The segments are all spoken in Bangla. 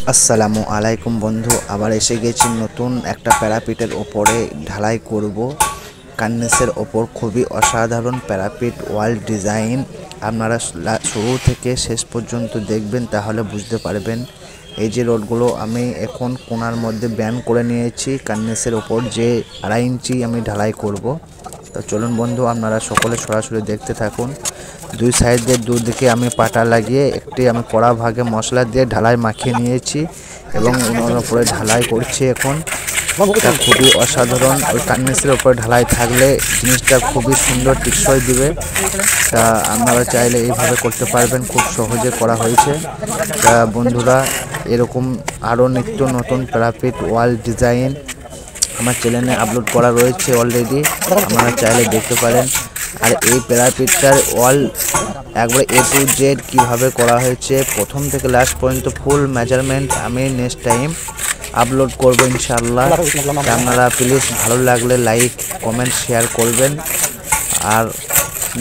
আসসালামু আলাইকুম বন্ধু, আবার এসে গেছি নতুন একটা প্যারাপিটের ওপরে ঢালাই করব। কার্নিসের ওপর খুবই অসাধারণ প্যারাপিট ওয়াল ডিজাইন। আপনারা শুরু থেকে শেষ পর্যন্ত দেখবেন, তাহলে বুঝতে পারবেন। এই যে রডগুলো আমি এখন কোণার মধ্যে ব্যান্ড করে নিয়েছি কার্নিসের ওপর, যে 2.5 ইঞ্চি আমি ঢালাই করব। তো চলুন বন্ধু, আপনারা সকলে সরাসরি দেখতে থাকুন। দুই সাইডে দুদিকে আমি পাটা লাগিয়ে একটি আমি কড়া ভাগে মশলা দিয়ে ঢালাই মাখিয়ে নিয়েছি এবং ওনার উপরে ঢালাই করছি এখন। এটা খুবই অসাধারণ। ওই কার্নিসের উপরে ঢালাই থাকলে জিনিসটা খুবই সুন্দর টেকসই দিবে। তা আপনারা চাইলে এইভাবে করতে পারবেন, খুব সহজে করা হয়েছে। তা বন্ধুরা, এরকম আরও নিত্য নতুন প্যারাপিট ওয়াল ডিজাইন আমার চ্যানেলে আপলোড করা রয়েছে অলরেডি, আপনারা চাইলে দেখতে পারেন। আর এই প্যারাপিটটার ওয়াল একবারে A to Z কীভাবে করা হয়েছে প্রথম থেকে লাস্ট পর্যন্ত ফুল মেজারমেন্ট আমি নেক্সট টাইম আপলোড করবো ইনশাআল্লাহ। আপনারা প্লিজ ভালো লাগলে লাইক কমেন্ট শেয়ার করবেন, আর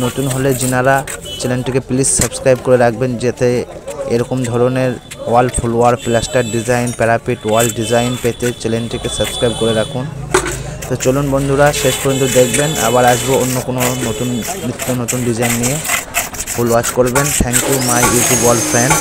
নতুন হলে যিনারা চ্যানেলটিকে প্লিজ সাবস্ক্রাইব করে রাখবেন, যাতে এরকম ধরনের wall flower plaster design parapet wall design পেতে চ্যানেলটিকে সাবস্ক্রাইব করে রাখুন। তো চলুন বন্ধুরা, শেষ পর্যন্ত দেখবেন। আবার আসবো অন্য কোনো নিত্য নতুন ডিজাইন নিয়ে। ফুল ওয়াচ করবেন। Thank you my YouTube all friend.